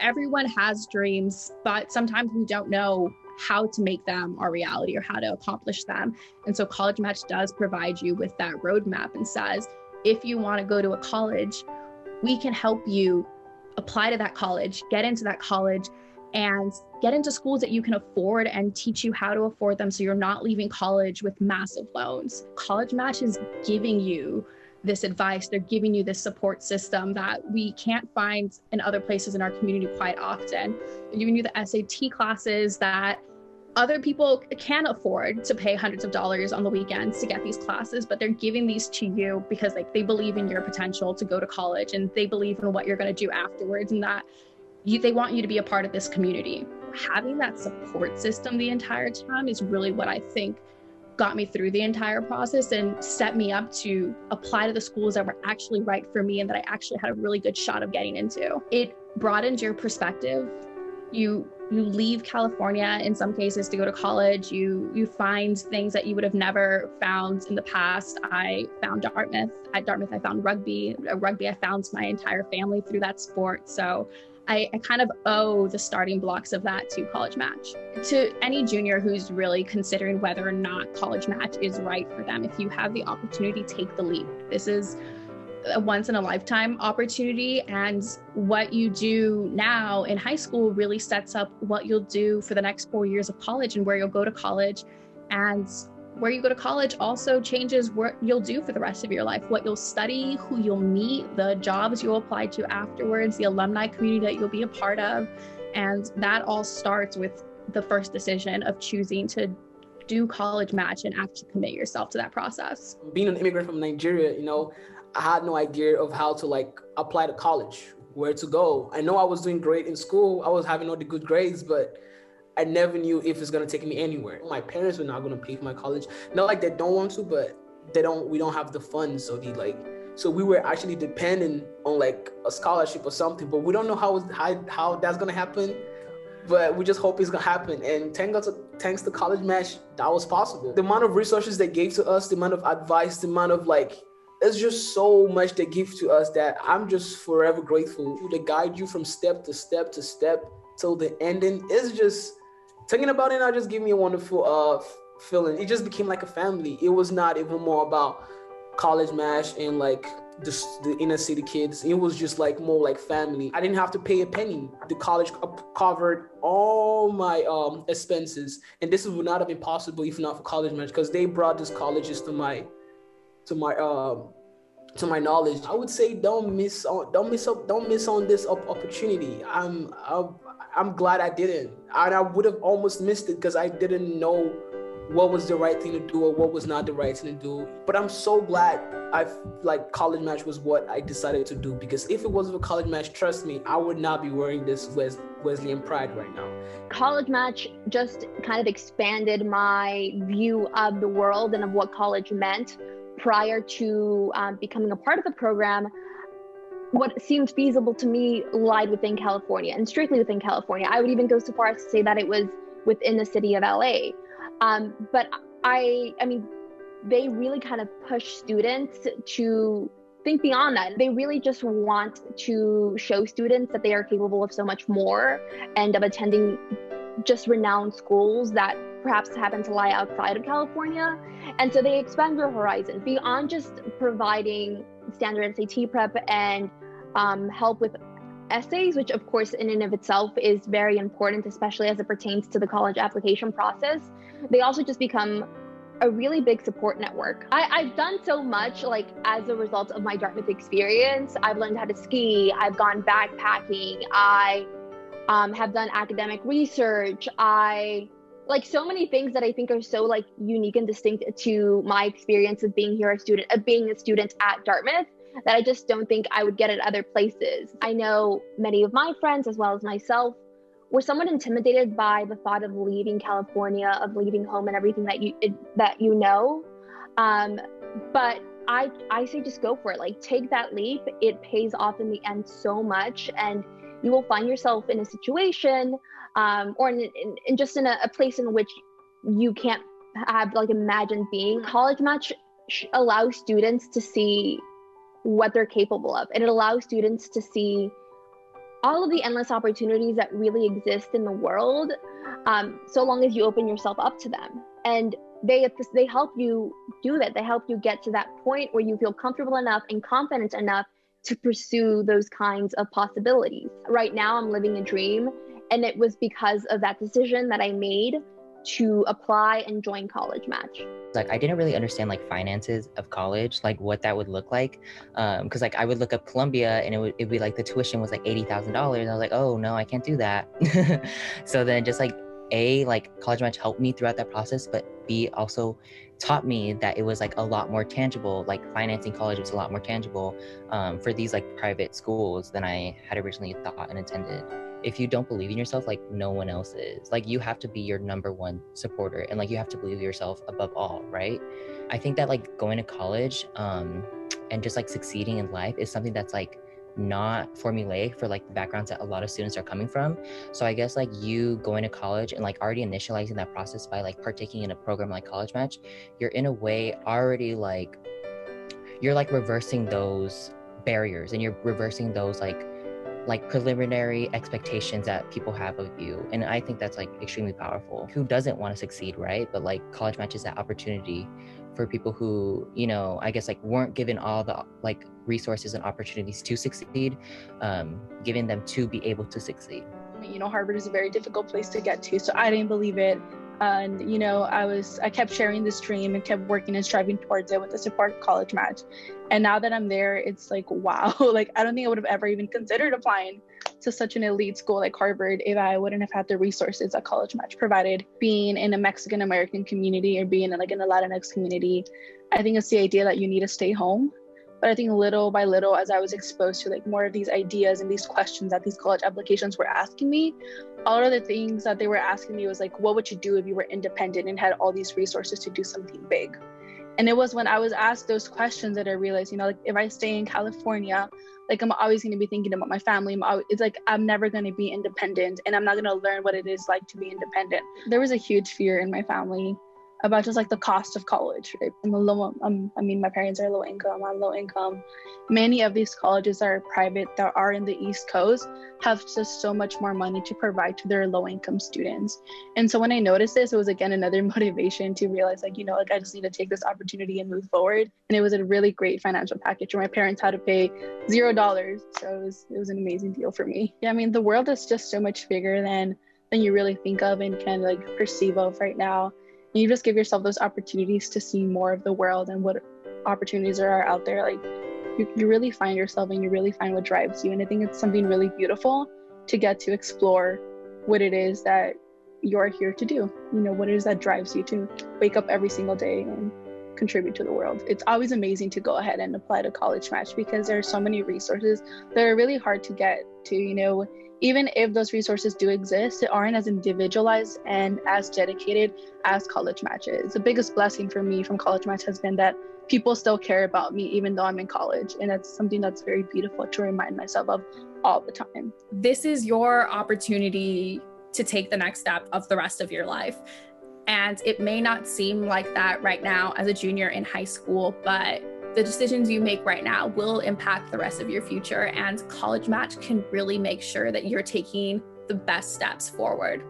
Everyone has dreams, but sometimes we don't know how to make them our reality or how to accomplish them. And so College Match does provide you with that roadmap and says, if you want to go to a college, we can help you apply to that college, get into that college, and get into schools that you can afford and teach you how to afford them so you're not leaving college with massive loans. College Match is giving you this advice. They're giving you this support system that we can't find in other places in our community quite often. They're giving you the SAT classes that other people can afford to pay hundreds of dollars on the weekends to get these classes, but they're giving these to you because they believe in your potential to go to college, and they believe in what you're going to do afterwards, and that they want you to be a part of this community. Having that support system the entire time is really what I think got me through the entire process and set me up to apply to the schools that were actually right for me and that I actually had a really good shot of getting into. It broadens your perspective. You leave California in some cases to go to college. You find things that you would have never found in the past. I found Dartmouth. At Dartmouth, I found rugby. At rugby, I found my entire family through that sport. So I kind of owe the starting blocks of that to College Match. To any junior who's really considering whether or not College Match is right for them, if you have the opportunity, take the leap. This is a once in a lifetime opportunity, and what you do now in high school really sets up what you'll do for the next 4 years of college and where you'll go to college. And where you go to college also changes what you'll do for the rest of your life, what you'll study, who you'll meet, the jobs you'll apply to afterwards, the alumni community that you'll be a part of. And that all starts with the first decision of choosing to do College Match and actually commit yourself to that process. Being an immigrant from Nigeria, I had no idea of how to apply to college, where to go. I know I was doing great in school. I was having all the good grades, but I never knew if it's going to take me anywhere. My parents were not going to pay for my college. Not like they don't want to, but we don't have the funds. So we were actually dependent on a scholarship or something, but we don't know how that's going to happen. But we just hope it's going to happen. And thanks to College Match, that was possible. The amount of resources they gave to us, the amount of advice, the amount of it's just so much they give to us that I'm just forever grateful. They guide you from step to step to step till the ending. It's just, thinking about it now just gave me a wonderful feeling. It just became like a family. It was not even more about College Match and the inner city kids. It was just more like family. I didn't have to pay a penny. The college covered all my expenses, and this would not have been possible if not for College Match, because they brought these colleges to my knowledge. I would say don't miss on this opportunity. I'm glad I didn't, and I would have almost missed it because I didn't know what was the right thing to do or what was not the right thing to do. But I'm so glad College Match was what I decided to do, because if it wasn't for College Match, trust me, I would not be wearing this Wesleyan pride right now. College Match just kind of expanded my view of the world and of what college meant. Prior to becoming a part of the program, what seemed feasible to me lied within California, and strictly within California. I would even go so far as to say that it was within the city of LA. But I mean, they really kind of push students to think beyond that. They really just want to show students that they are capable of so much more and of attending just renowned schools that perhaps happen to lie outside of California. And so they expand your horizon beyond just providing standard SAT prep and help with essays, which of course in and of itself is very important, especially as it pertains to the college application process. They also just become a really big support network. I've done so much as a result of my Dartmouth experience. I've learned how to ski, I've gone backpacking, I have done academic research, so many things that I think are so unique and distinct to my experience of being a student at Dartmouth, that I just don't think I would get at other places. I know many of my friends, as well as myself, were somewhat intimidated by the thought of leaving California, of leaving home and everything that you know. But I say just go for it. Take that leap. It pays off in the end so much, and you will find yourself in a situation or in just in a place in which you can't have imagined being. College Match allows students to see what they're capable of, and it allows students to see all of the endless opportunities that really exist in the world, so long as you open yourself up to them. And they help you do that. They help you get to that point where you feel comfortable enough and confident enough to pursue those kinds of possibilities. Right now, I'm living a dream, and it was because of that decision that I made to apply and join College Match. Like, I didn't really understand like finances of college, like what that would look like. Cause like I would look up Columbia and it'd be like the tuition was like $80,000. And I was like, oh no, I can't do that. So then just like like College Match helped me throughout that process, but B also taught me that it was like a lot more tangible, like financing college was a lot more tangible for these like private schools than I had originally thought and intended. If you don't believe in yourself, like no one else is. Like you have to be your number one supporter, and like you have to believe in yourself above all, right? I think that like going to college and just like succeeding in life is something that's like not formulaic for like the backgrounds that a lot of students are coming from. So I guess like you going to college and like already initializing that process by like partaking in a program like College Match, you're in a way already like, you're like reversing those barriers, and you're reversing those like preliminary expectations that people have of you. And I think that's like extremely powerful. Who doesn't want to succeed, right? But like College Match is that opportunity for people who, you know, I guess like weren't given all the like resources and opportunities to succeed, giving them to be able to succeed. You know, Harvard is a very difficult place to get to, so I didn't believe it. And, you know, I kept sharing this dream and kept working and striving towards it with the support of College Match. And now that I'm there, it's like, wow, like, I don't think I would have ever even considered applying to such an elite school like Harvard if I wouldn't have had the resources that College Match provided. Being in a Mexican American community or being like in a Latinx community, I think it's the idea that you need to stay home. But I think little by little, as I was exposed to like more of these ideas and these questions that these college applications were asking me, all of the things that they were asking me was like, what would you do if you were independent and had all these resources to do something big? And it was when I was asked those questions that I realized, you know, like if I stay in California, like I'm always going to be thinking about my family. It's like I'm never going to be independent, and I'm not going to learn what it is like to be independent. There was a huge fear in my family about just like the cost of college, right? My parents are low income, I'm low income. Many of these colleges that are private that are in the East Coast have just so much more money to provide to their low income students. And so when I noticed this, it was again another motivation to realize like, you know, like I just need to take this opportunity and move forward. And it was a really great financial package where my parents had to pay $0. So it was an amazing deal for me. Yeah, I mean, the world is just so much bigger than you really think of and can like perceive of right now. You just give yourself those opportunities to see more of the world and what opportunities there are out there. Like you really find yourself and you really find what drives you. And I think it's something really beautiful to get to explore what it is that you're here to do. You know, what it is that drives you to wake up every single day and contribute to the world. It's always amazing to go ahead and apply to College Match because there are so many resources that are really hard to get to, you know. Even if those resources do exist, they aren't as individualized and as dedicated as College Match is. The biggest blessing for me from College Match has been that people still care about me even though I'm in college. And that's something that's very beautiful to remind myself of all the time. This is your opportunity to take the next step of the rest of your life. And it may not seem like that right now as a junior in high school, but the decisions you make right now will impact the rest of your future, and College Match can really make sure that you're taking the best steps forward.